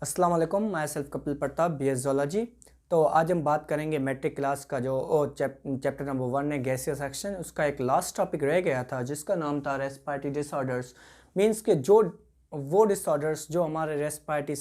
अस्सलाम वालेकुम, मैं self Kapil Pratap BS zoology. तो आज हम बात करेंगे मैट्रिक क्लास का जो चैप्टर नंबर 1 है गैसियस सेक्शन। उसका एक लास्ट टॉपिक रह गया था जिसका नाम था रेस्पिरेटरी डिसऑर्डर्स। मींस के जो वो डिसऑर्डर्स जो हमारे रेस्पिरेटरी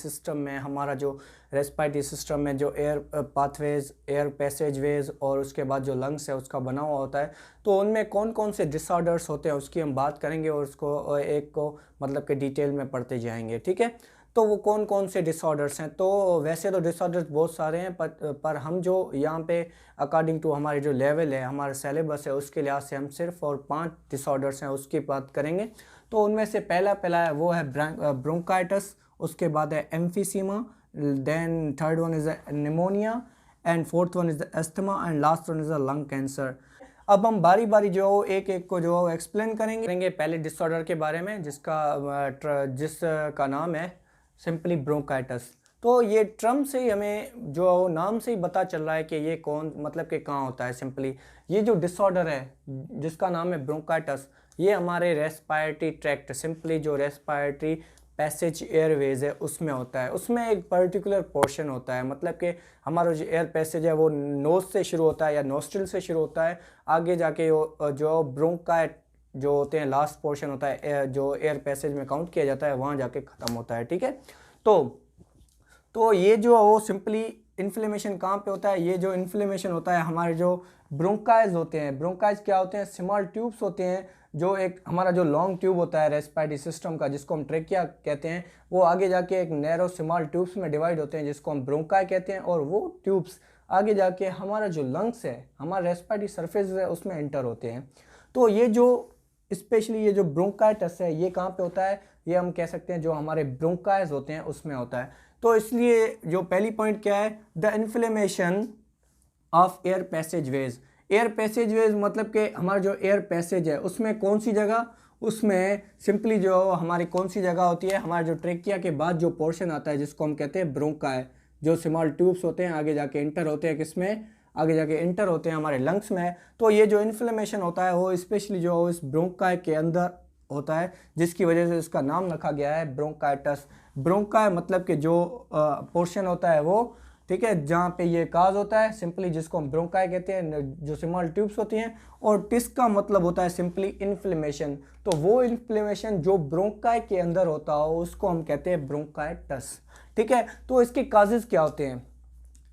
सिस्टम में जो एयर पाथवेज, एयर पैसेजवेज और उसके बाद जो लंग्स है उसका बना हुआ होता है, तो उनमें कौन कौन से डिसऑर्डर्स होते हैं उसकी हम बात करेंगे और उसको एक को मतलब कि डिटेल में पढ़ते जाएंगे। ठीक है, तो वो कौन कौन से डिसऑर्डर्स हैं? तो वैसे तो डिसऑर्डर्स बहुत सारे हैं, पर हम जो यहाँ पे अकॉर्डिंग टू हमारे जो लेवल है, हमारा सिलेबस है, उसके लिहाज से हम सिर्फ और 5 डिसऑर्डर्स हैं उसकी बात करेंगे। तो उनमें से पहला है वो है ब्रोंकाइटिस, उसके बाद है emphysema, then third one is pneumonia and fourth one is the asthma and last one is the lung cancer. अब हम बारी बारी जो एक एक को जो एक्सप्लेन करेंगे पहले डिसऑर्डर के बारे में जिसका नाम है सिंपली ब्रोंकाइटिस। तो ये टर्म से ही हमें जो नाम से ही पता चल रहा है कि ये कौन मतलब कि कहाँ होता है। सिंपली ये जो डिसऑर्डर है जिसका नाम है ब्रोंकाइटिस, ये हमारे रेस्पिरेटरी ट्रैक्ट, सिंपली जो रेस्पिरेटरी पैसेज एयरवेज है उसमें होता है। उसमें एक पर्टिकुलर पोर्शन होता है, मतलब कि हमारा जो एयर पैसेज है वो नोज से शुरू होता है या नोस्ट्रिल से शुरू होता है, आगे जाके जो ब्रोंकाइट जो होते हैं लास्ट पोर्शन होता है जो एयर पैसेज में काउंट किया जाता है वहाँ जाके ख़त्म होता है। ठीक है, तो ये जो वो सिंपली इन्फ्लेमेशन कहाँ पे होता है? ये जो इन्फ्लेमेशन होता है हमारे जो ब्रोंकाइज होते हैं, ब्रोंकाइज क्या होते हैं? स्मॉल ट्यूब्स होते हैं। जो एक हमारा जो लॉन्ग ट्यूब होता है रेस्पिरेटरी सिस्टम का जिसको हम ट्रेकिया कहते हैं, वो आगे जाके एक नैरो स्मॉल ट्यूब्स में डिवाइड होते हैं जिसको हम ब्रोंकाई कहते हैं, और वो ट्यूब्स आगे जाके हमारा जो लंग्स है, हमारा रेस्पिरेटरी सरफेस है, उसमें एंटर होते हैं। तो ये जो स्पेशली ये जो ब्रोंकाइटिस है ये कहाँ पे होता है? ये हम कह सकते हैं जो हमारे ब्रोंकाइज होते हैं उसमें होता है। तो इसलिए जो पहली पॉइंट क्या है? The inflammation of air passageways. Air passageways मतलब कि हमारा जो एयर पैसेज है उसमें कौन सी जगह? उसमें सिंपली जो हमारी कौन सी जगह होती है? हमारे जो ट्रेकिया के बाद जो पोर्शन आता है जिसको हम कहते हैं ब्रोंकाई, जो स्मॉल ट्यूब्स होते हैं आगे जाके इंटर होते हैं किसमें? आगे जाके इंटर होते हैं हमारे लंग्स में। तो ये जो इन्फ्लेमेशन होता है वो स्पेशली जो इस ब्रोंकाई के अंदर होता है, जिसकी वजह से इसका नाम रखा गया है ब्रोंकाइटिस। ब्रोंकाई मतलब कि जो पोर्शन होता है वो, ठीक है, जहाँ पे ये काज होता है, सिंपली जिसको हम ब्रोंकाई कहते हैं, जो स्मॉल ट्यूब्स होती हैं, और टिस का मतलब होता है सिंपली इन्फ्लेमेशन। तो वो इन्फ्लेमेशन जो ब्रोंकाई के अंदर होता हो उसको हम कहते हैं ब्रोंकाइटिस। ठीक है, तो इसके काजेज क्या होते हैं,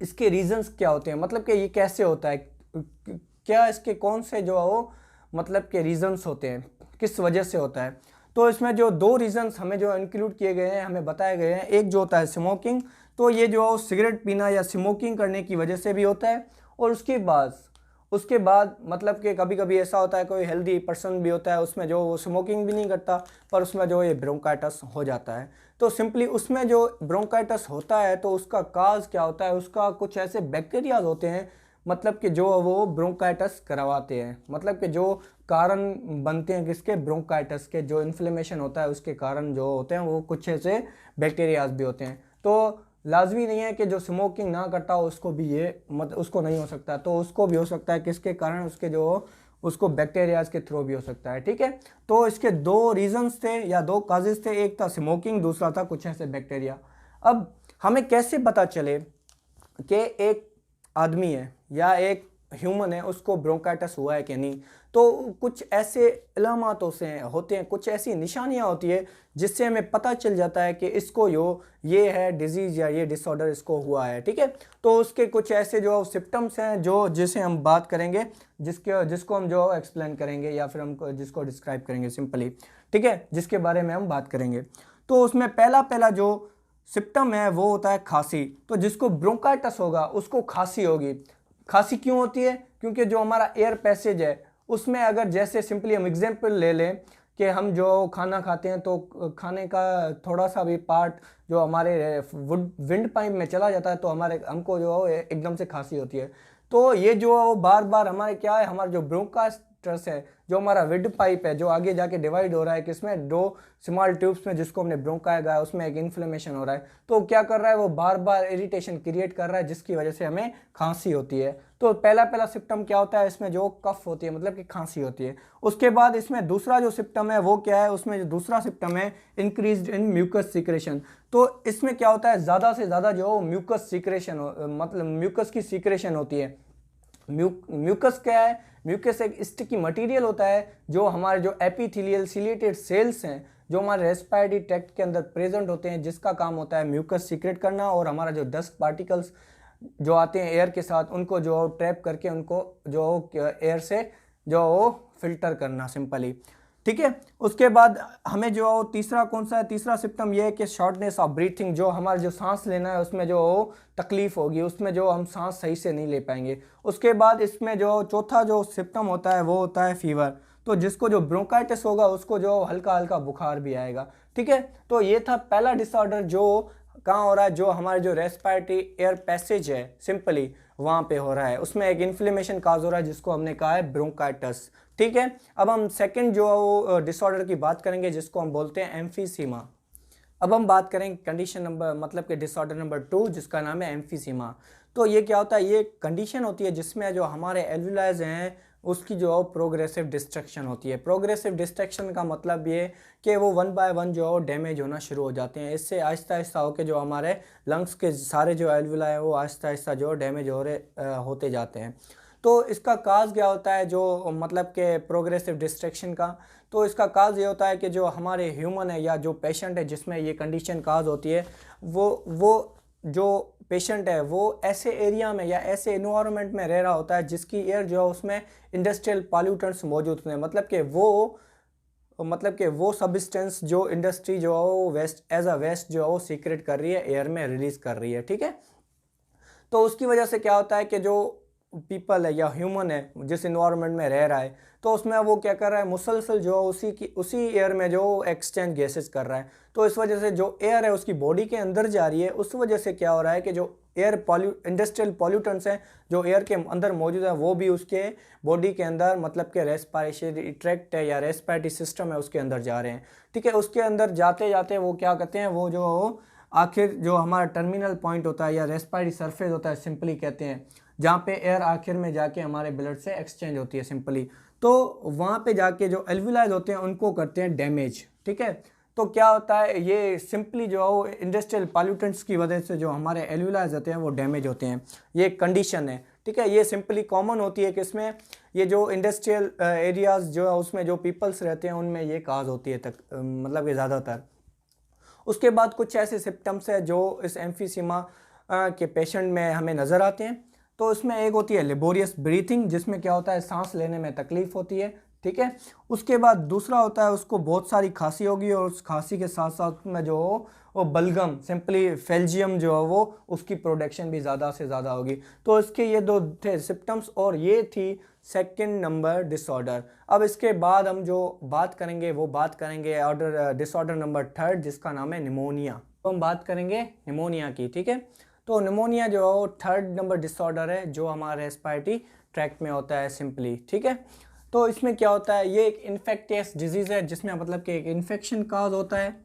इसके रीजंस क्या होते हैं, मतलब कि ये कैसे होता है, क्या इसके कौन से जो हो मतलब के रीजंस होते हैं, किस वजह से होता है? तो इसमें जो 2 रीजंस हमें जो इंक्लूड किए गए हैं, हमें बताए गए हैं, एक जो होता है स्मोकिंग। तो ये जो सिगरेट पीना या स्मोकिंग करने की वजह से भी होता है, और उसके बाद मतलब कि कभी कभी ऐसा होता है कोई हेल्दी पर्सन भी होता है उसमें जो वो स्मोकिंग भी नहीं करता पर उसमें जो ये ब्रोंकाइटिस हो जाता है। तो सिंपली उसमें जो ब्रोंकाइटिस होता है तो उसका काज क्या होता है? उसका कुछ ऐसे बैक्टीरियाज होते हैं मतलब कि जो वो ब्रोंकाइटिस करवाते हैं, मतलब कि जो कारण बनते हैं किसके? ब्रोंकाइटिस के। जो इन्फ्लेमेशन होता है उसके कारण जो होते हैं वो कुछ ऐसे बैक्टीरियाज भी होते हैं। तो लाजमी नहीं है कि जो स्मोकिंग ना करता हो उसको भी ये उसको नहीं हो सकता, तो उसको भी हो सकता है किसके कारण? उसके जो उसको बैक्टीरियाज के थ्रू भी हो सकता है। ठीक है, तो इसके 2 रीजंस थे या 2 काजेज थे, एक था स्मोकिंग, दूसरा था कुछ ऐसे बैक्टीरिया। अब हमें कैसे पता चले कि एक आदमी है या एक ह्यूमन है उसको ब्रोंकाइटिस हुआ है कि नहीं? तो कुछ ऐसे इलामातों से होते हैं, कुछ ऐसी निशानियां होती है जिससे हमें पता चल जाता है कि इसको ये है डिजीज या ये डिसऑर्डर इसको हुआ है। ठीक है, तो उसके कुछ ऐसे जो सिम्टम्स हैं जो जिसे हम बात करेंगे, जिसको हम जो एक्सप्लेन करेंगे या फिर हम जिसको डिस्क्राइब करेंगे सिंपली। ठीक है, जिसके बारे में हम बात करेंगे। तो उसमें पहला जो सिम्टम है वो होता है खांसी। तो जिसको ब्रोंकाइटिस होगा उसको खांसी होगी। खांसी क्यों होती है? क्योंकि जो हमारा एयर पैसेज है उसमें अगर जैसे सिंपली हम एग्जांपल ले लें कि हम जो खाना खाते हैं तो खाने का थोड़ा सा भी पार्ट जो हमारे विंड पाइप में चला जाता है तो हमको जो एकदम से खांसी होती है। तो ये जो बार बार हमारे क्या है, हमारा जो ब्रोंकाइटिस है जो हमारा विड पाइप है जो आगे जाके डिवाइड हो रहा है किसमें, दो स्मॉल ट्यूब्स में, जिसको हमने ब्रोंकाई कहा, उसमें एक इन्फ्लेमेशन हो रहा है। तो क्या कर रहा है, वो बार बार इरिटेशन क्रिएट कर रहा है, जिसकी वजह से हमें खांसी होती है। तो पहला सिम्टम क्या होता है, इसमें जो कफ होती है, मतलब कि खांसी होती है। उसके बाद इसमें दूसरा जो सिम्टम है वो क्या है, उसमें जो दूसरा सिम्टम है इंक्रीज इन म्यूकस सीक्रेशन। तो इसमें क्या होता है, ज़्यादा से ज़्यादा जो म्यूकस सीक्रेशन मतलब म्यूकस की सीक्रेशन होती है। म्यूकस क्या है, म्यूकस एक स्टिकी मटेरियल होता है जो हमारे जो एपिथेलियल सिलिएटेड सेल्स हैं जो हमारे रेस्पिरेटरी ट्रैक्ट के अंदर प्रेजेंट होते हैं, जिसका काम होता है म्यूकस सीक्रेट करना, और हमारा जो डस्ट पार्टिकल्स जो आते हैं एयर के साथ उनको जो ट्रैप करके उनको जो एयर से जो फिल्टर करना, सिंपली। ठीक है। उसके बाद हमें जो तीसरा कौन सा है, तीसरा सिम्टम ये है कि शॉर्टनेस ऑफ ब्रीथिंग, जो हमारा जो सांस लेना है उसमें जो तकलीफ होगी, उसमें जो हम सांस सही से नहीं ले पाएंगे। उसके बाद इसमें जो चौथा जो सिम्टम होता है वो होता है फीवर। तो जिसको जो ब्रोंकाइटिस होगा उसको जो हल्का हल्का बुखार भी आएगा। ठीक है। तो ये था पहला डिसऑर्डर जो कहाँ हो रहा है, जो हमारे जो रेस्पिरेटरी एयर पैसेज है सिंपली वहाँ पे हो रहा है, उसमें एक इन्फ्लेमेशन काज हो रहा है जिसको हमने कहा है ब्रोंकाइटिस। ठीक है। अब हम सेकंड जो डिसऑर्डर की बात करेंगे जिसको हम बोलते हैं एम्फीसीमा। अब हम बात करेंगे कंडीशन नंबर मतलब कि डिसऑर्डर नंबर 2 जिसका नाम है एम्फीसीमा। तो ये क्या होता है, ये कंडीशन होती है जिसमें जो हमारे एल्वुलाइज हैं उसकी जो प्रोग्रेसिव डिस्ट्रक्शन होती है। प्रोग्रेसिव डिस्ट्रक्शन का मतलब ये कि वो 1 बाय 1 जो डैमेज होना शुरू हो जाते हैं। इससे आहिस्ता आहिस्ता होकर जो हमारे लंग्स के सारे जो एल्वुलाई है वो आहिस्ता आहिस्ता जो डैमेज होते जाते हैं। तो इसका काज क्या होता है, जो मतलब कि प्रोग्रेसिव डिस्ट्रक्शन का, तो इसका काज ये होता है कि जो हमारे ह्यूमन है या जो पेशेंट है जिसमें ये कंडीशन काज होती है, वो जो पेशेंट है वो ऐसे एरिया में या ऐसे इन्वायरमेंट में रह रहा होता है जिसकी एयर जो है उसमें इंडस्ट्रियल पॉल्यूटेंट्स मौजूद हैं। मतलब कि वो सब्सटेंस जो इंडस्ट्री जो है वो वेस्ट एज अ वेस्ट जो है वो सीक्रेट कर रही है, एयर में रिलीज कर रही है। ठीक है। तो उसकी वजह से क्या होता है कि जो पीपल है या ह्यूमन है जिस इन्वायरमेंट में रह रहा है, तो उसमें वो क्या कर रहा है, मुसलसल जो उसी एयर में जो एक्सचेंज गैसेस कर रहा है। तो इस वजह से जो एयर है उसकी बॉडी के अंदर जा रही है, उस वजह से क्या हो रहा है कि जो इंडस्ट्रियल पॉल्यूटेंट्स हैं जो एयर के अंदर मौजूद है वो भी उसके बॉडी के अंदर मतलब कि रेस्पिरेटरी ट्रैक्ट है या रेस्पिरेटरी सिस्टम है उसके अंदर जा रहे हैं। ठीक है। उसके अंदर जाते जाते वो क्या कहते हैं, वो जो आखिर जो हमारा टर्मिनल पॉइंट होता है या रेस्पिरेटरी सरफेस होता है सिंपली कहते हैं, जहाँ पे एयर आखिर में जाके हमारे ब्लड से एक्सचेंज होती है सिंपली। तो वहाँ पे जाके जो एल्वुलाइज होते हैं उनको करते हैं डैमेज। ठीक है। तो क्या होता है, ये सिंपली जो इंडस्ट्रियल पॉल्यूटेंट्स की वजह से जो हमारे एल्वुलाइज होते हैं वो डैमेज होते हैं। ये कंडीशन है। ठीक है। ये सिंपली कॉमन होती है कि इसमें ये जो इंडस्ट्रियल एरियाज जो है उसमें जो पीपल्स रहते हैं उनमें ये काज होती है मतलब कि ज़्यादातर। उसके बाद कुछ ऐसे सिम्टम्स है जो इस एम्फीसीमा के पेशेंट में हमें नज़र आते हैं। तो इसमें एक होती है लेबोरियस ब्रीथिंग, जिसमें क्या होता है सांस लेने में तकलीफ होती है। ठीक है। उसके बाद दूसरा होता है उसको बहुत सारी खांसी होगी, और उस खांसी के साथ साथ में जो वो बलगम सिंपली फेल्जियम जो है वो उसकी प्रोडक्शन भी ज़्यादा से ज़्यादा होगी। तो इसके ये दो थे सिम्टम्स, और ये थी सेकंड नंबर डिसऑर्डर। अब इसके बाद हम जो बात करेंगे वो बात करेंगे डिसऑर्डर नंबर 3 जिसका नाम है निमोनिया। तो हम बात करेंगे निमोनिया की। ठीक है। तो निमोनिया जो है वो 3rd नंबर डिसऑर्डर है जो हमारे रेस्पिरेटरी ट्रैक्ट में होता है सिंपली। ठीक है। तो इसमें क्या होता है, ये एक इन्फेक्टियस डिजीज़ है जिसमें मतलब कि एक इन्फेक्शन काज होता है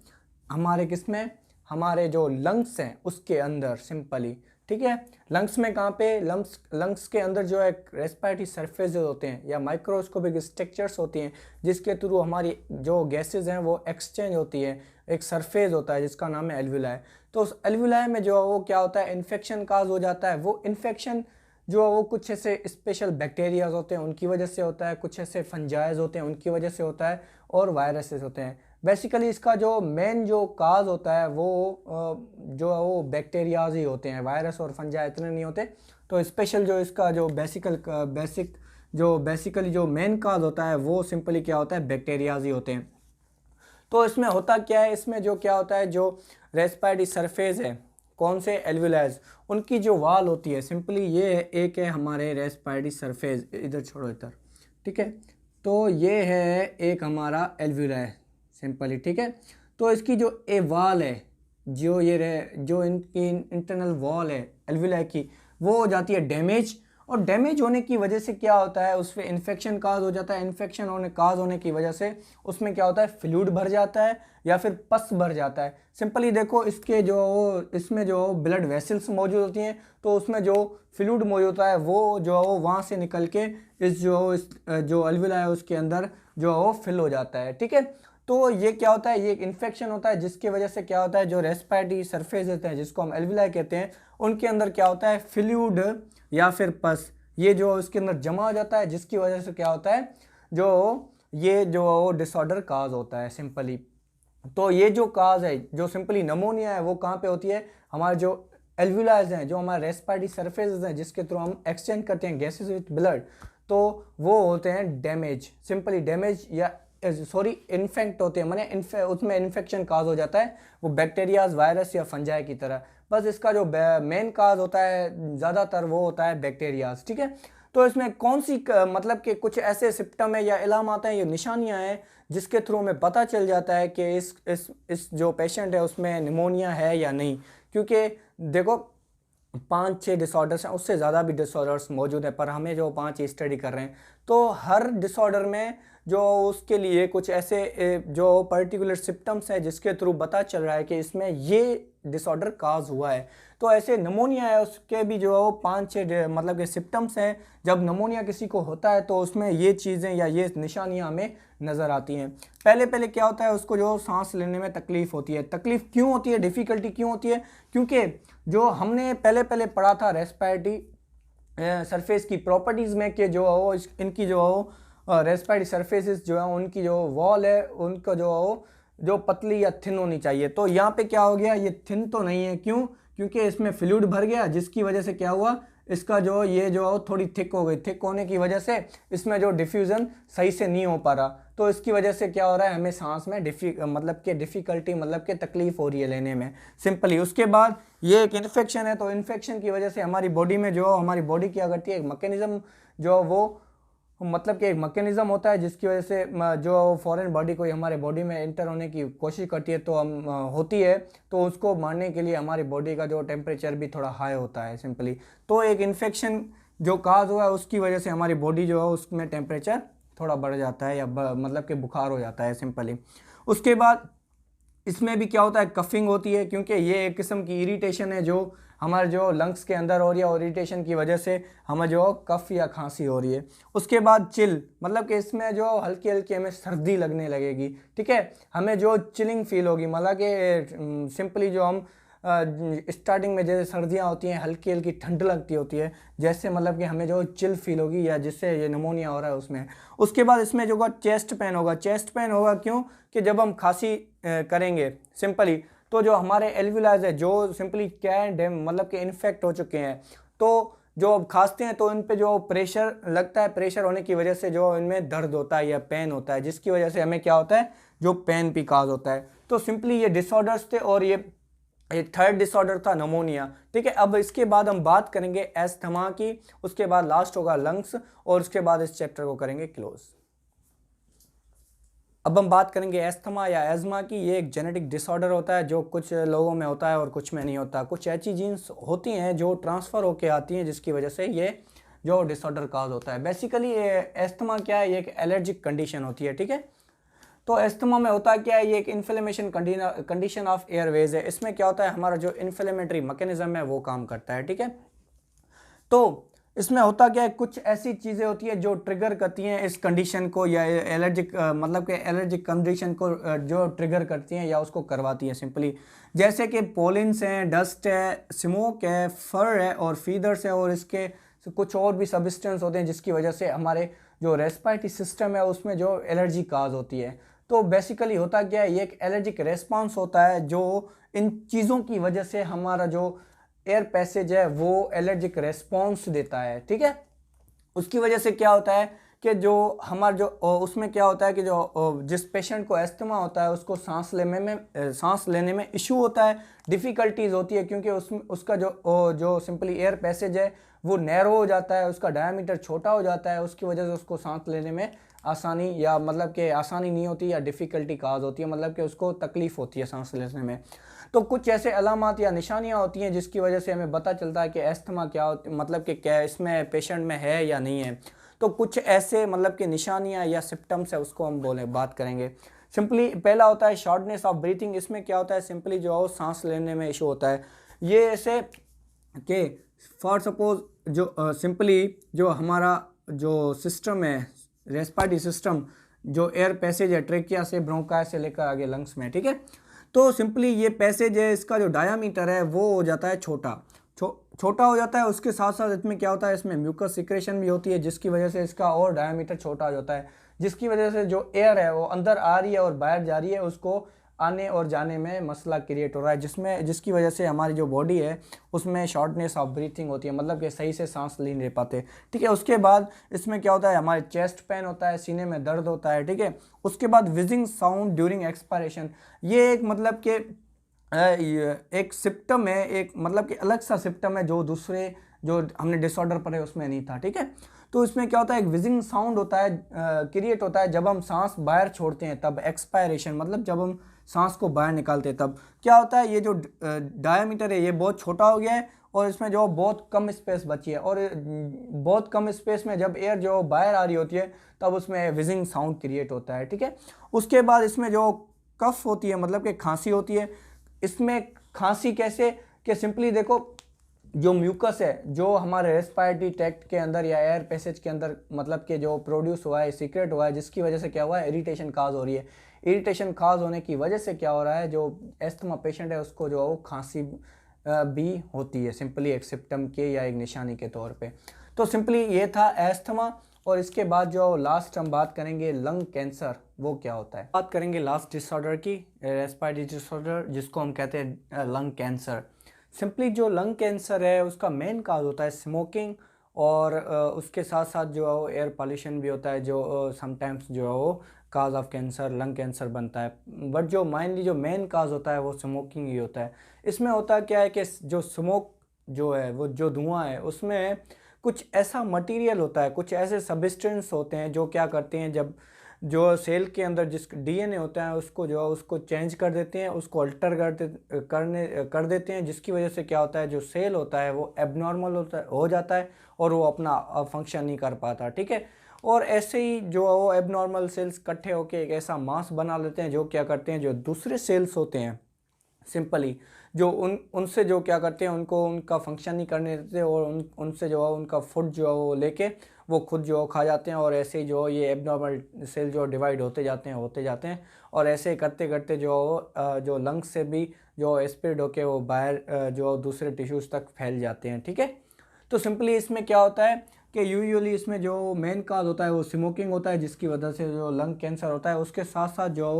हमारे किसमें, हमारे जो लंग्स हैं उसके अंदर सिंपली। ठीक है। लंग्स में कहाँ पे, लंग्स के अंदर जो है रेस्पिरेटरी सरफेस होते हैं या माइक्रोस्कोपिक स्ट्रक्चर्स होती हैं जिसके थ्रू हमारी जो गैसेज हैं वो एक्सचेंज होती है। एक सरफेस होता है जिसका नाम है एल्वुलाई। तो उस एल्वुलाई में जो है वो क्या होता है, इन्फेक्शन काज हो जाता है। वो इन्फेक्शन जो है वो कुछ ऐसे स्पेशल बैक्टीरियाज होते हैं उनकी वजह से होता है, कुछ ऐसे फंजाइज होते हैं उनकी वजह से होता है, और वायरसेस होते हैं। बेसिकली इसका जो मेन जो काज होता है वो जो है वो बैक्टीरियाज ही होते हैं, वायरस और फंजाई इतने नहीं होते। तो स्पेशल जो इसका जो बेसिकली जो मेन काज होता है वो सिंपली क्या होता है, बैक्टीरियाज ही होते हैं। तो इसमें होता क्या है, इसमें जो क्या होता है, जो रेस्पिरेटरी सरफेस है कौन से एल्वुलाइज, उनकी जो वाल होती है सिंपली ये है, एक है हमारे रेस्पिरेटरी सरफेस, इधर छोड़ो इधर। ठीक है। तो ये है एक हमारा एल्वुलाई सिंपली। ठीक है। तो इसकी जो ए वाल है, जो इनकी इंटरनल वॉल है एल्वुलाई की, वो हो जाती है डैमेज, और डैमेज होने की वजह से क्या होता है, उसमें इन्फेक्शन काज हो जाता है। इन्फेक्शन होने की वजह से उसमें क्या होता है, फ्लूइड भर जाता है या फिर पस भर जाता है। सिंपली देखो, इसमें जो ब्लड वेसल्स मौजूद होती हैं, तो उसमें जो फ्लूइड मौजूद होता है वो वहाँ से निकल के इस जो अल्विला है उसके अंदर वो फिल हो जाता है। ठीक है, तो ये क्या होता है, ये एक इन्फेक्शन होता है जिसकी वजह से क्या होता है, जो रेस्पिरेटरी सरफेस होते हैं जिसको हम एल्विलाई कहते हैं, उनके अंदर क्या होता है, फ्लूइड या फिर पस, ये जो इसके अंदर जमा हो जाता है, जिसकी वजह से क्या होता है, जो डिसऑर्डर काज होता है सिंपली। तो ये जो काज है, जो सिंपली नमोनिया है, वो कहाँ पे होती है, हमारे जो एल्वुलाइज हैं, जो हमारे रेस्पिरेटरी सरफेसेस हैं जिसके थ्रू हम एक्सचेंज करते हैं गैसेस विथ ब्लड, तो वो होते हैं डैमेज, सिंपली डैमेज या इन्फेक्ट होते हैं, माने उसमें इन्फेक्शन काज हो जाता है, वो बैक्टीरियाज, वायरस या फंजाई की तरह। बस इसका जो मेन काज होता है ज़्यादातर वो होता है बैक्टीरियाज। ठीक है, तो इसमें कौन सी मतलब कि कुछ ऐसे सिम्टम है या इलामात हैं, ये निशानियां हैं जिसके थ्रू हमें पता चल जाता है कि इस जो पेशेंट है उसमें निमोनिया है या नहीं। क्योंकि देखो 5-6 डिसऑर्डर्स हैं, उससे ज़्यादा भी डिसऑर्डर्स मौजूद है, पर हमें जो 5 स्टडी कर रहे हैं, तो हर डिसऑर्डर में जो उसके लिए कुछ ऐसे जो पर्टिकुलर सिम्टम्स हैं जिसके थ्रू पता चल रहा है कि इसमें ये डिसऑर्डर काज हुआ है। तो ऐसे नमोनिया है, उसके भी जो 5-6 मतलब के सिम्टम्स हैं। जब नमोनिया किसी को होता है तो उसमें ये चीज़ें या ये निशानियां हमें नज़र आती हैं। पहले क्या होता है, उसको जो सांस लेने में तकलीफ़ होती है। तकलीफ़ क्यों होती है, डिफ़िकल्टी क्यों होती है, क्योंकि जो हमने पहले पढ़ा था रेस्पिरेटरी सरफेस की प्रॉपर्टीज़ में कि इनकी रेस्पिरेटरी सरफेसेस जो है, उनकी जो वॉल है, उनका जो पतली या थिन होनी चाहिए। तो यहाँ पे क्या हो गया, ये थिन तो नहीं है। क्यों? क्योंकि इसमें फ्लूइड भर गया, जिसकी वजह से क्या हुआ, इसका थोड़ी थिक हो गई। थिक होने की वजह से इसमें जो डिफ्यूज़न सही से नहीं हो पा रहा, तो इसकी वजह से क्या हो रहा है, हमें सांस में डिफ़िकल्टी मतलब कि तकलीफ़ हो रही है लेने में सिंपली। उसके बाद ये एक इन्फेक्शन है, तो इन्फेक्शन की वजह से हमारी बॉडी में हमारी बॉडी क्या करती है, एक मैकेनिज्म एक मैकेनिज्म होता है जिसकी वजह से जो फॉरेन बॉडी कोई हमारे बॉडी में एंटर होने की कोशिश करती है, तो होती है, तो उसको मारने के लिए हमारी बॉडी का जो टेम्परेचर भी थोड़ा हाई होता है सिंपली। तो एक इन्फेक्शन जो काज हुआ है उसकी वजह से हमारी बॉडी जो है उसमें टेम्परेचर थोड़ा बढ़ जाता है या मतलब कि बुखार हो जाता है सिंपली। उसके बाद इसमें भी क्या होता है, कफिंग होती है, क्योंकि ये एक किस्म की इरिटेशन है जो हमारे जो लंग्स के अंदर हो रही है, और इरिटेशन की वजह से हमें कफ या खांसी हो रही है। उसके बाद चिल, मतलब कि इसमें हल्की हल्की हमें सर्दी लगने लगेगी। ठीक है, हमें चिलिंग फील होगी, मतलब कि सिंपली जो हम स्टार्टिंग में जैसे सर्दियाँ होती हैं, हल्की हल्की ठंड लगती होती है, जैसे मतलब कि हमें चिल फील होगी, या जिससे ये निमोनिया हो रहा है उसमें। उसके बाद इसमें चेस्ट पेन होगा। चेस्ट पेन होगा क्यों, कि जब हम खांसी करेंगे सिंपली, तो जो हमारे एल्वुलाइज है जो सिंपली क्या है, मतलब कि इन्फेक्ट हो चुके हैं, तो जो अब खांसते हैं तो इन पे प्रेशर लगता है, प्रेशर होने की वजह से इनमें दर्द होता है या पेन होता है, जिसकी वजह से हमें क्या होता है, पेन भी काज होता है। तो सिंपली ये डिसऑर्डर्स थे, और ये थर्ड डिसऑर्डर था नमोनिया। ठीक है, अब इसके बाद हम बात करेंगे एस्थमा की, उसके बाद लास्ट होगा लंग्स, और उसके बाद इस चैप्टर को करेंगे क्लोज। अब हम बात करेंगे एस्थमा या एज़मा की। ये एक जेनेटिक डिसऑर्डर होता है जो कुछ लोगों में होता है और कुछ में नहीं होता। कुछ ऐसी जीन्स होती हैं जो ट्रांसफ़र होके आती हैं, जिसकी वजह से ये डिसऑर्डर काज होता है। बेसिकली ये एस्थमा क्या है, ये एक एलर्जिक कंडीशन होती है। ठीक है, तो एस्थमा में होता क्या है, ये एक इन्फ्लेमेशन कंडीशन ऑफ एयरवेज है। इसमें क्या होता है, हमारा जो इन्फ्लेमेटरी मैकेनिज्म है वो काम करता है। ठीक है, तो इसमें होता क्या है, कुछ ऐसी चीज़ें होती है जो ट्रिगर करती हैं इस कंडीशन को, या एलर्जिक एलर्जिक कंडीशन को जो ट्रिगर करती हैं या उसको करवाती हैं सिंपली। जैसे कि पोलिन्स हैं, डस्ट है, स्मोक है, फर है और फीदर्स है, और इसके कुछ और भी सब्सटेंस होते हैं जिसकी वजह से हमारे जो रेस्पिरेटरी सिस्टम है उसमें एलर्जी काज होती है। तो बेसिकली होता क्या है, ये एक एलर्जिक रेस्पॉन्स होता है जो इन चीज़ों की वजह से हमारा एयर पैसेज है वो एलर्जिक रेस्पॉन्स देता है। ठीक है, उसकी वजह से क्या होता है कि उसमें क्या होता है कि जिस पेशेंट को एस्थमा होता है उसको सांस लेने में इशू होता है, डिफ़िकल्टीज होती है, क्योंकि उसका जो सिंपली एयर पैसेज है वो नैरो हो जाता है, उसका डायमीटर छोटा हो जाता है, उसकी वजह से उसको सांस लेने में आसानी आसानी नहीं होती, या डिफ़िकल्टी काज होती है, मतलब कि उसको तकलीफ़ होती है सांस लेने में। तो कुछ ऐसे अलामात या निशानियाँ होती हैं जिसकी वजह से हमें पता चलता है कि अस्थमा क्या मतलब कि क्या इसमें पेशेंट में है या नहीं है। तो कुछ ऐसे मतलब कि निशानियाँ या सिम्टम्स है उसको हम बात करेंगे। सिंपली पहला होता है शॉर्टनेस ऑफ ब्रीथिंग। इसमें क्या होता है, सिंपली जो है सांस लेने में इशू होता है। ये ऐसे कि फॉर सपोज जो सिंपली जो हमारा जो सिस्टम है, रेस्पिरेटरी सिस्टम, जो एयर पैसेज है ट्रेकिया से ब्रोंकाई से लेकर आगे लंग्स में, ठीक है। तो सिंपली ये पैसेज है, इसका जो डायामीटर है वो हो जाता है छोटा हो जाता है। उसके साथ साथ इसमें क्या होता है, इसमें म्यूकस सिक्रेशन भी होती है जिसकी वजह से इसका और डायामीटर छोटा हो जाता है, जिसकी वजह से जो एयर है वो अंदर आ रही है और बाहर जा रही है, उसको आने और जाने में मसला क्रिएट हो रहा है, जिसकी वजह से हमारी जो बॉडी है उसमें शॉर्टनेस ऑफ ब्रीथिंग होती है, मतलब कि सही से सांस ले नहीं पाते, ठीक है। उसके बाद इसमें क्या होता है, हमारे चेस्ट पेन होता है, सीने में दर्द होता है, ठीक है। उसके बाद विजिंग साउंड ड्यूरिंग एक्सपायरेशन, ये एक मतलब कि एक सिम्टम है, एक मतलब कि अलग सा सिम्टम है जो दूसरे जो हमने डिसऑर्डर पढ़े उसमें नहीं था, ठीक है। तो इसमें क्या होता है, एक विजिंग साउंड होता है, क्रिएट होता है जब हम सांस बाहर छोड़ते हैं तब। एक्सपायरेशन मतलब जब हम सांस को बाहर निकालते हैं तब क्या होता है, ये जो डायमीटर है ये बहुत छोटा हो गया है और इसमें जो बहुत कम स्पेस बची है, और बहुत कम स्पेस में जब एयर जो बाहर आ रही होती है तब उसमें विजिंग साउंड क्रिएट होता है, ठीक है। उसके बाद इसमें जो कफ होती है मतलब कि खांसी होती है। इसमें खांसी कैसे कि सिंपली देखो, जो म्यूकस है जो हमारे रेस्पिरेटरी ट्रैक्ट के अंदर या एयर पैसेज के अंदर मतलब कि जो प्रोड्यूस हुआ है, सीक्रेट हुआ है, जिसकी वजह से क्या हुआ है, इरिटेशन काज हो रही है। इरिटेशन काज होने की वजह से क्या हो रहा है, जो एस्थमा पेशेंट है उसको जो है वो खांसी भी होती है, सिंपली एक सिम्टम के या एक निशानी के तौर पे। तो सिंपली ये था एस्थमा। और इसके बाद जो लास्ट हम बात करेंगे लंग कैंसर, वो क्या होता है। बात करेंगे लास्ट डिसऑर्डर की, रेस्पिरेटरी डिसऑर्डर, जिसको हम कहते हैं लंग कैंसर। सिंपली जो लंग कैंसर है उसका मेन काज होता है स्मोकिंग, और उसके साथ साथ जो है वो एयर पॉल्यूशन भी होता है, जो समटाइम्स जो है वो cause of cancer, lung cancer बनता है। बट जो माइनली जो मेन काज होता है वो स्मोकिंग ही होता है। इसमें होता क्या है कि जो स्मोक जो है, वो जो धुआं है, उसमें कुछ ऐसा मटेरियल होता है, कुछ ऐसे सब्सटेंस होते हैं जो क्या करते हैं, जब जो सेल के अंदर जिस डीएनए होता है उसको जो है उसको चेंज कर देते हैं, उसको अल्टर कर देते हैं, जिसकी वजह से क्या होता है, जो सेल होता है वो एबनॉर्मल हो जाता है और वो अपना फंक्शन नहीं कर पाता, ठीक है। और ऐसे ही जो वो एबनॉर्मल सेल्स इकट्ठे होकर एक ऐसा मास बना लेते हैं जो क्या करते हैं, जो दूसरे सेल्स होते हैं सिंपली जो उनसे जो क्या करते हैं, उनको उनका फंक्शन नहीं करने देते, और उनसे जो है उनका फूड जो है वो लेके वो खुद जो खा जाते हैं, और ऐसे ही जो ये एबनॉर्मल सेल जो डिवाइड होते जाते हैं, और ऐसे करते करते जो लंग्स से भी जो स्प्रेड होके वो बाहर जो दूसरे टिश्यूज़ तक फैल जाते हैं, ठीक है। तो सिंपली इसमें क्या होता है कि यूजुअली इसमें जो मेन काज होता है वो स्मोकिंग होता है, जिसकी वजह से जो लंग कैंसर होता है। उसके साथ साथ जो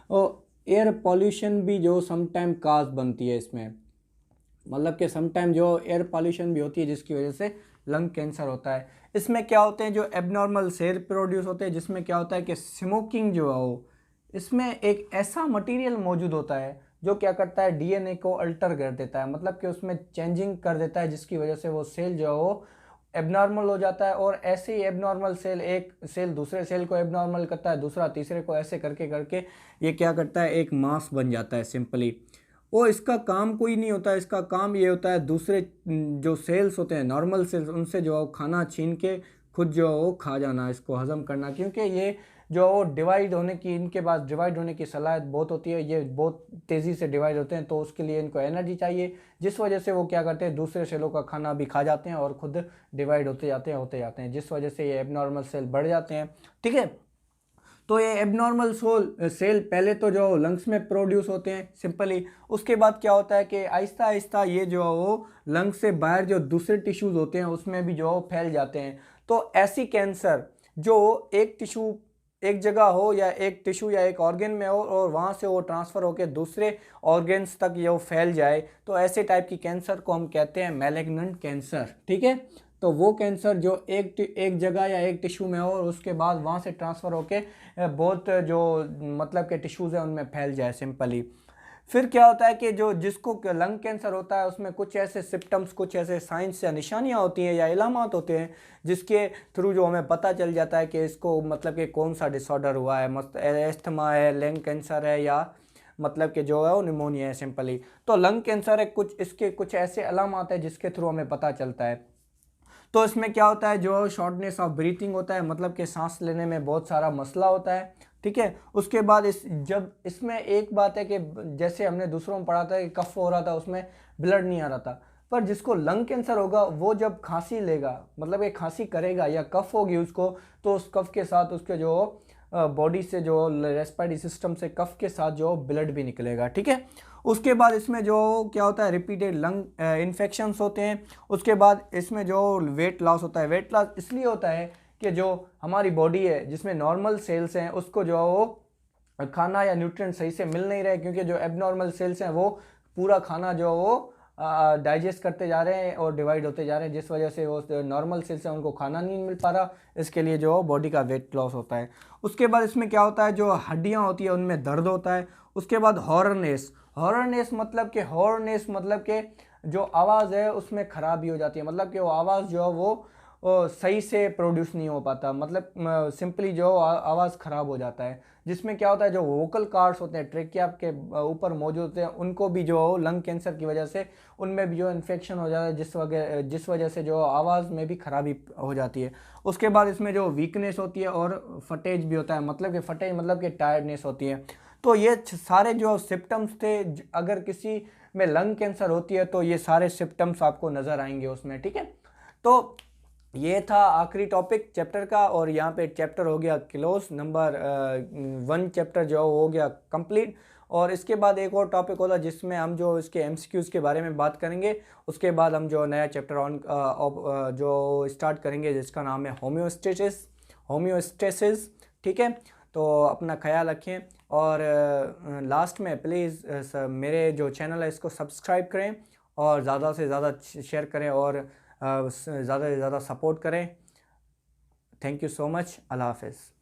वो एयर पॉल्यूशन भी जो समटाइम काज बनती है इसमें, मतलब कि समटाइम जो एयर पॉल्यूशन भी होती है जिसकी वजह से लंग कैंसर होता है। इसमें क्या होते हैं, जो एबनॉर्मल सेल प्रोड्यूस होते हैं, जिसमें क्या होता है कि स्मोकिंग जो है वो, इसमें एक ऐसा मटेरियल मौजूद होता है जो क्या करता है, डीएनए को अल्टर कर देता है, मतलब कि उसमें चेंजिंग कर देता है, जिसकी वजह से वो सेल जो है वो एबनॉर्मल हो जाता है। और ऐसे ही एबनॉर्मल सेल, एक सेल दूसरे सेल को एबनॉर्मल करता है, दूसरा तीसरे को, ऐसे करके करके ये क्या करता है, एक मास बन जाता है सिंपली। और इसका काम कोई नहीं होता, इसका काम ये होता है दूसरे जो सेल्स होते हैं, नॉर्मल सेल्स, उनसे जो खाना छीन के खुद जो वो खा जाना, इसको हजम करना, क्योंकि ये जो डिवाइड होने की, इनके पास डिवाइड होने की सलाहियत बहुत होती है, ये बहुत तेज़ी से डिवाइड होते हैं, तो उसके लिए इनको एनर्जी चाहिए, जिस वजह से वो क्या करते हैं, दूसरे सेलों का खाना भी खा जाते हैं और खुद डिवाइड होते जाते हैं, जिस वजह से ये एबनॉर्मल सेल बढ़ जाते हैं, ठीक है। तो ये एबनॉर्मल सेल पहले तो जो लंग्स में प्रोड्यूस होते हैं सिंपली, उसके बाद क्या होता है कि आहिस्ता आहिस्ता ये जो वो लंग्स से बाहर जो दूसरे टिश्यूज़ होते हैं उसमें भी जो फैल जाते हैं। तो ऐसी कैंसर जो एक टिश्यू एक जगह हो, या एक टिश्यू या एक ऑर्गन में हो, और वहाँ से वो ट्रांसफ़र होकर दूसरे ऑर्गन्स तक ये फैल जाए, तो ऐसे टाइप की कैंसर को हम कहते हैं मैलिग्नेंट कैंसर, ठीक है। तो वो कैंसर जो एक जगह या एक टिश्यू में हो और उसके बाद वहाँ से ट्रांसफ़र होके बहुत जो मतलब के टिश्यूज़ हैं उनमें फैल जाए सिंपली। फिर क्या होता है कि जो जिसको लंग कैंसर होता है उसमें कुछ ऐसे सिम्टम्स, कुछ ऐसे साइंस या निशानियाँ होती हैं या इलामात होते हैं जिसके थ्रू जो हमें पता चल जाता है कि इसको मतलब कि कौन सा डिसऑर्डर हुआ है, एस्थमा है, लंग कैंसर है, या मतलब कि जो है वो निमोनिया है सिंपली। तो लंग कैंसर है, कुछ इसके कुछ ऐसे अलामत है जिसके थ्रू हमें पता चलता है। तो इसमें क्या होता है, जो शॉर्टनेस ऑफ ब्रीथिंग होता है, मतलब कि सांस लेने में बहुत सारा मसला होता है, ठीक है। उसके बाद जब इसमें एक बात है कि जैसे हमने दूसरों में पढ़ा था कि कफ हो रहा था, उसमें ब्लड नहीं आ रहा था, पर जिसको लंग कैंसर होगा वो जब खांसी लेगा, मतलब ये खांसी करेगा या कफ होगी उसको, तो उस कफ के साथ उसके जो बॉडी से जो रेस्पिरेटरी सिस्टम से कफ के साथ जो ब्लड भी निकलेगा, ठीक है। उसके बाद इसमें जो क्या होता है, रिपीटेड लंग इन्फेक्शंस होते हैं। उसके बाद इसमें जो वेट लॉस होता है, वेट लॉस इसलिए होता है कि जो हमारी बॉडी है जिसमें नॉर्मल सेल्स हैं उसको जो वो खाना या न्यूट्रिएंट सही से मिल नहीं रहे, क्योंकि जो एबनॉर्मल सेल्स हैं वो पूरा खाना जो वो डाइजेस्ट करते जा रहे हैं और डिवाइड होते जा रहे हैं, जिस वजह से वो नॉर्मल सेल्स हैं उनको खाना नहीं मिल पा रहा, इसके लिए जो बॉडी का वेट लॉस होता है। उसके बाद इसमें क्या होता है, जो हड्डियां होती है उनमें दर्द होता है। उसके बाद हॉर्नेस, हॉर्नेस मतलब कि हॉर्नेस मतलब कि जो आवाज़ है उसमें खराबी हो जाती है, मतलब कि वो आवाज़ जो है वो सही से प्रोड्यूस नहीं हो पाता, मतलब सिंपली जो आवाज़ ख़राब हो जाता है, जिसमें क्या होता है जो वोकल कार्ड्स होते हैं ट्रेकिया के ऊपर मौजूद होते हैं उनको भी जो लंग कैंसर की वजह से उनमें भी जो इन्फेक्शन हो जाता है, जिस वजह से जो आवाज़ में भी खराबी हो जाती है। उसके बाद इसमें जो वीकनेस होती है और फटेज भी होता है, मतलब कि फटेज मतलब कि टायर्डनेस होती है। तो ये सारे जो सिम्टम्स थे, अगर किसी में लंग कैंसर होती है तो ये सारे सिम्टम्स आपको नज़र आएंगे उसमें, ठीक है। तो ये था आखिरी टॉपिक चैप्टर का, और यहाँ पे चैप्टर हो गया क्लोज, नंबर 1 चैप्टर जो हो गया कंप्लीट। और इसके बाद एक और टॉपिक होगा जिसमें हम जो इसके एमसीक्यूज़ के बारे में बात करेंगे। उसके बाद हम जो नया चैप्टर ऑन जो स्टार्ट करेंगे जिसका नाम है होम्योस्टेसिस, ठीक है। तो अपना ख्याल रखें, और लास्ट में प्लीज़ मेरे जो चैनल है इसको सब्सक्राइब करें और ज़्यादा से ज़्यादा शेयर करें और ज़्यादा से ज़्यादा सपोर्ट करें। Thank you so much. अल्लाह हाफ़िज़।